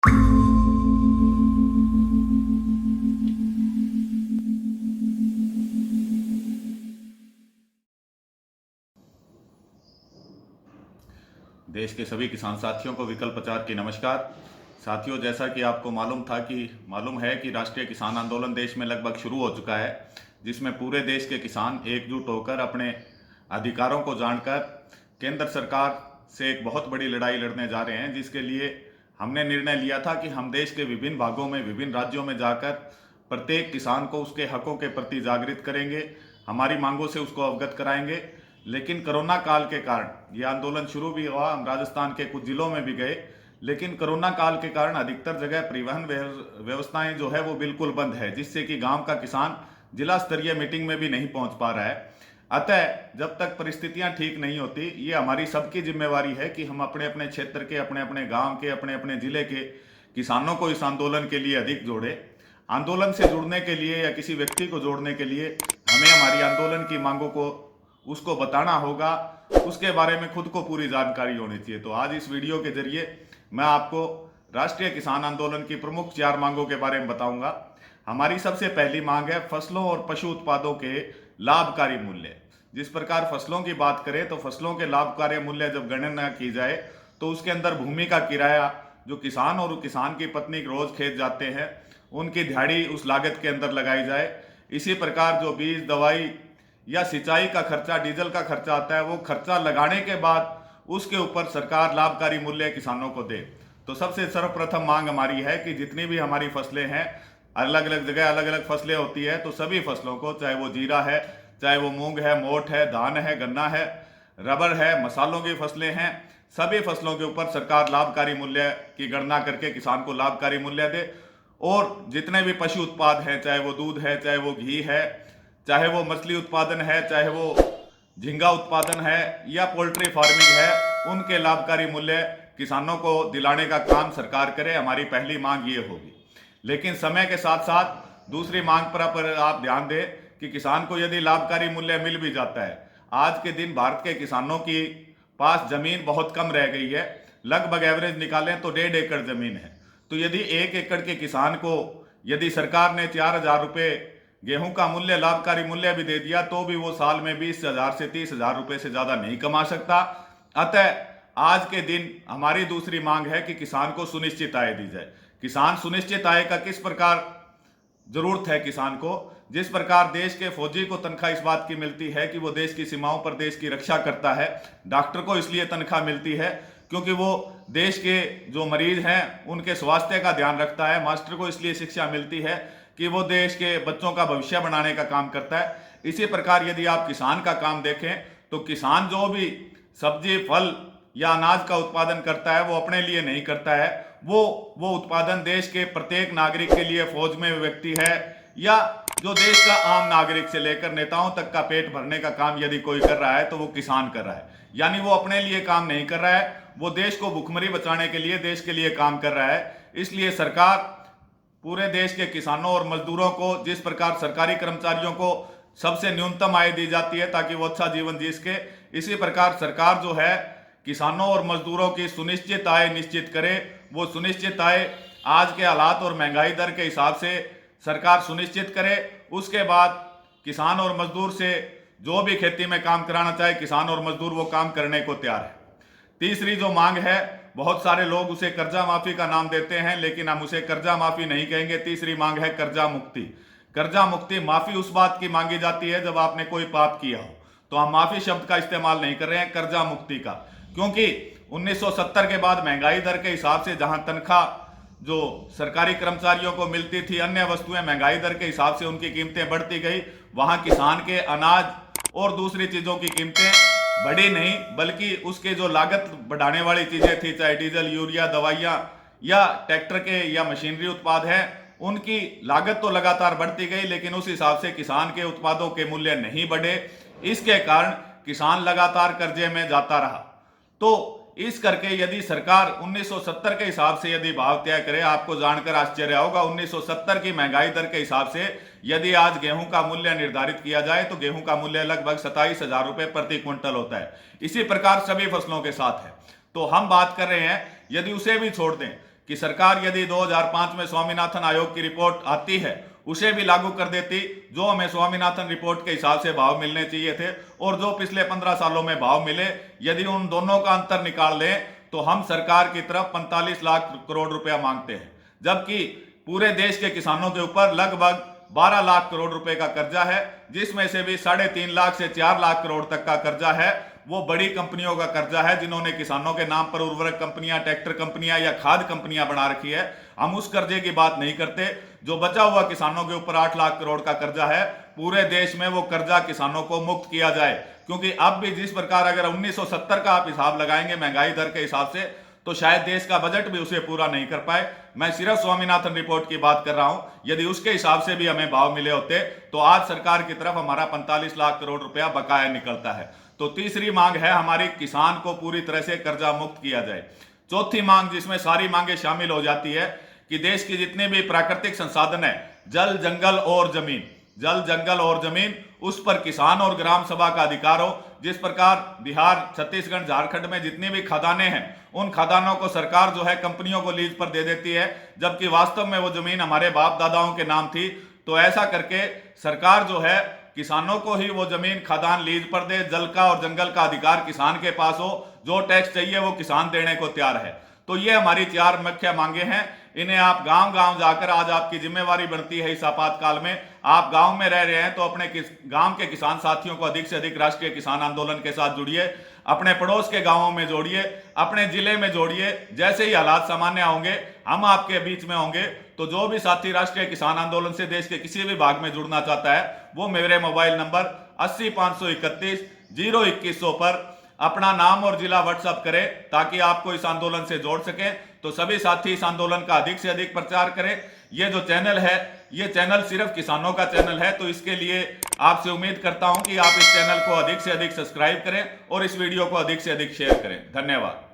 देश के सभी किसान साथियों को विकल्प प्रचार की नमस्कार। साथियों, जैसा कि आपको मालूम है कि राष्ट्रीय किसान आंदोलन देश में लगभग शुरू हो चुका है, जिसमें पूरे देश के किसान एकजुट होकर अपने अधिकारों को जानकर केंद्र सरकार से एक बहुत बड़ी लड़ाई लड़ने जा रहे हैं। जिसके लिए हमने निर्णय लिया था कि हम देश के विभिन्न भागों में, विभिन्न राज्यों में जाकर प्रत्येक किसान को उसके हकों के प्रति जागृत करेंगे, हमारी मांगों से उसको अवगत कराएंगे। लेकिन कोरोना काल के कारण ये आंदोलन शुरू भी हुआ, हम राजस्थान के कुछ जिलों में भी गए, लेकिन कोरोना काल के कारण अधिकतर जगह परिवहन व्यवस्थाएं जो है वो बिल्कुल बंद है, जिससे कि गांव का किसान जिला स्तरीय मीटिंग में भी नहीं पहुंच पा रहा है। अतः जब तक परिस्थितियां ठीक नहीं होती, ये हमारी सबकी जिम्मेवारी है कि हम अपने अपने क्षेत्र के, अपने अपने गांव के, अपने अपने जिले के किसानों को इस आंदोलन के लिए अधिक जोड़े। आंदोलन से जुड़ने के लिए या किसी व्यक्ति को जोड़ने के लिए हमें हमारी आंदोलन की मांगों को उसको बताना होगा, उसके बारे में खुद को पूरी जानकारी होनी चाहिए। तो आज इस वीडियो के जरिए मैं आपको राष्ट्रीय किसान आंदोलन की प्रमुख 4 मांगों के बारे में बताऊंगा। हमारी सबसे पहली मांग है फसलों और पशु उत्पादों के लाभकारी मूल्य। जिस प्रकार फसलों की बात करें तो फसलों के लाभकारी मूल्य जब गणना की जाए तो उसके अंदर भूमि का किराया, जो किसान और किसान की पत्नी रोज खेत जाते हैं, उनकी दिहाड़ी उस लागत के अंदर लगाई जाए। इसी प्रकार जो बीज, दवाई या सिंचाई का खर्चा, डीजल का खर्चा आता है, वो खर्चा लगाने के बाद उसके ऊपर सरकार लाभकारी मूल्य किसानों को दे। तो सबसे सर्वप्रथम मांग हमारी है कि जितनी भी हमारी फसलें हैं, अलग अलग जगह अलग अलग फसलें होती है, तो सभी फसलों को, चाहे वो जीरा है, चाहे वो मूंग है, मोठ है, धान है, गन्ना है, रबर है, मसालों की फसलें हैं, सभी फसलों के ऊपर सरकार लाभकारी मूल्य की गणना करके किसान को लाभकारी मूल्य दे। और जितने भी पशु उत्पाद हैं, चाहे वो दूध है, चाहे वो घी है, चाहे वो मछली उत्पादन है, चाहे वो झींगा उत्पादन है या पोल्ट्री फार्मिंग है, उनके लाभकारी मूल्य किसानों को दिलाने का काम सरकार करे। हमारी पहली मांग ये होगी। लेकिन समय के साथ साथ दूसरी मांग पर आप ध्यान दें कि किसान को यदि लाभकारी मूल्य मिल भी जाता है, आज के दिन भारत के किसानों की पास जमीन बहुत कम रह गई है। लगभग एवरेज निकालें तो 1.5 एकड़ जमीन है। तो यदि 1 एकड़ के किसान को यदि सरकार ने 4,000 रुपये गेहूं का मूल्य, लाभकारी मूल्य भी दे दिया, तो भी वो साल में 20,000 से 30,000 रुपये से ज्यादा नहीं कमा सकता। अतः आज के दिन हमारी दूसरी मांग है कि किसान को सुनिश्चित आय दी जाए। किसान सुनिश्चित आय का किस प्रकार जरूरत है किसान को? जिस प्रकार देश के फौजी को तनख्वाह इस बात की मिलती है कि वो देश की सीमाओं पर देश की रक्षा करता है, डॉक्टर को इसलिए तनख्वाह मिलती है क्योंकि वो देश के जो मरीज हैं उनके स्वास्थ्य का ध्यान रखता है, मास्टर को इसलिए शिक्षा मिलती है कि वो देश के बच्चों का भविष्य बनाने का काम करता है। इसी प्रकार यदि आप किसान का काम देखें तो किसान जो भी सब्जी, फल या अनाज का उत्पादन करता है वो अपने लिए नहीं करता है, वो उत्पादन देश के प्रत्येक नागरिक के लिए, फौज में व्यक्ति है या जो देश का आम नागरिक से लेकर नेताओं तक का पेट भरने का काम यदि कोई कर रहा है तो वो किसान कर रहा है। यानी वो अपने लिए काम नहीं कर रहा है, वो देश को भुखमरी बचाने के लिए, देश के लिए काम कर रहा है। इसलिए सरकार पूरे देश के किसानों और मजदूरों को, जिस प्रकार सरकारी कर्मचारियों को सबसे न्यूनतम आय दी जाती है ताकि वो अच्छा जीवन जी सके, इसी प्रकार सरकार जो है किसानों और मजदूरों की सुनिश्चित आय निश्चित करे। वो सुनिश्चित आय आज के हालात और महंगाई दर के हिसाब से सरकार सुनिश्चित करे। उसके बाद किसान और मजदूर से जो भी खेती में काम कराना चाहे, किसान और मजदूर वो काम करने को तैयार है। तीसरी जो मांग है, बहुत सारे लोग उसे कर्जा माफी का नाम देते हैं, लेकिन हम उसे कर्जा माफी नहीं कहेंगे। तीसरी मांग है कर्जा मुक्ति। कर्जा मुक्ति, माफी उस बात की मांगी जाती है जब आपने कोई पाप किया हो, तो हम माफी शब्द का इस्तेमाल नहीं कर रहे हैं, कर्जा मुक्ति का। क्योंकि 1970 के बाद महंगाई दर के हिसाब से जहां तनख्वाह जो सरकारी कर्मचारियों को मिलती थी, अन्य वस्तुएं महंगाई दर के हिसाब से उनकी कीमतें बढ़ती गई, वहां किसान के अनाज और दूसरी चीजों की कीमतें बढ़ी नहीं, बल्कि उसके जो लागत बढ़ाने वाली चीजें थी, चाहे डीजल, यूरिया, दवाइयां या ट्रैक्टर के या मशीनरी उत्पाद हैं, उनकी लागत तो लगातार बढ़ती गई, लेकिन उस हिसाब से किसान के उत्पादों के मूल्य नहीं बढ़े। इसके कारण किसान लगातार कर्जे में जाता रहा। तो इस करके यदि सरकार 1970 के हिसाब से यदि भाव तय करे, आपको जानकर आश्चर्य होगा, 1970 की महंगाई दर के हिसाब से यदि आज गेहूं का मूल्य निर्धारित किया जाए तो गेहूं का मूल्य लगभग 27,000 रुपए प्रति क्विंटल होता है। इसी प्रकार सभी फसलों के साथ है। तो हम बात कर रहे हैं, यदि उसे भी छोड़ दें, कि सरकार यदि 2005 में स्वामीनाथन आयोग की रिपोर्ट आती है उसे भी लागू कर देती, जो हमें स्वामीनाथन रिपोर्ट के हिसाब से भाव मिलने चाहिए थे और जो पिछले 15 सालों में भाव मिले, यदि उन दोनों का अंतर निकाल लें तो हम सरकार की तरफ 45 लाख करोड़ रुपया मांगते हैं, जबकि पूरे देश के किसानों के ऊपर लगभग 12 लाख करोड़ रुपए का कर्जा है, जिसमें से भी 3.5 लाख से 4 लाख करोड़ तक का कर्जा है वो बड़ी कंपनियों का कर्जा है, जिन्होंने किसानों के नाम पर उर्वरक कंपनियां, ट्रैक्टर कंपनियां या खाद कंपनियां बना रखी है। हम उस कर्जे की बात नहीं करते। जो बचा हुआ किसानों के ऊपर 8 लाख करोड़ का कर्जा है, पूरे देश में वो कर्जा किसानों को मुक्त किया जाए, क्योंकि अब भी जिस प्रकार अगर 1970 का आप हिसाब लगाएंगे महंगाई दर के हिसाब से, तो शायद देश का बजट भी उसे पूरा नहीं कर पाए। मैं सिर्फ स्वामीनाथन रिपोर्ट की बात कर रहा हूं। यदि उसके हिसाब से भी हमें भाव मिले होते तो आज सरकार की तरफ हमारा 45 लाख करोड़ रुपया बकाया निकलता है। तो तीसरी मांग है हमारी, किसान को पूरी तरह से कर्जा मुक्त किया जाए। चौथी मांग, जिसमें सारी मांगे शामिल हो जाती है, कि देश की जितने भी प्राकृतिक संसाधन है, जल जंगल और जमीन, उस पर किसान और ग्राम सभा का अधिकार हो। जिस प्रकार बिहार, छत्तीसगढ़, झारखंड में जितनी भी खदानें हैं, उन खदानों को सरकार जो है कंपनियों को लीज पर दे देती है, जबकि वास्तव में वो जमीन हमारे बाप दादाओं के नाम थी। तो ऐसा करके सरकार जो है किसानों को ही वो जमीन खदान लीज पर दे, जल का और जंगल का अधिकार किसान के पास हो, जो टैक्स चाहिए वो किसान देने को तैयार है। तो ये हमारी 4 मुख्य मांगे हैं। इन्हें आप गांव गांव जाकर, आज आपकी जिम्मेवारी बनती है इस आपातकाल में, आप गांव में रह रहे हैं तो अपने गांव के किसान साथियों को अधिक से अधिक राष्ट्रीय किसान आंदोलन के साथ जुड़िए, अपने पड़ोस के गांवों में जोड़िए, अपने जिले में जोड़िए। जैसे ही हालात सामान्य होंगे हम आपके बीच में होंगे। तो जो भी साथी राष्ट्रीय किसान आंदोलन से देश के किसी भी भाग में जुड़ना चाहता है, वो मेरे मोबाइल नंबर 80 531 02100 पर अपना नाम और जिला व्हाट्सएप करें, ताकि आपको इस आंदोलन से जोड़ सकें। तो सभी साथी इस आंदोलन का अधिक से अधिक प्रचार करें। ये जो चैनल है, ये चैनल सिर्फ किसानों का चैनल है, तो इसके लिए आपसे उम्मीद करता हूं कि आप इस चैनल को अधिक से अधिक सब्सक्राइब करें और इस वीडियो को अधिक से अधिक शेयर करें। धन्यवाद।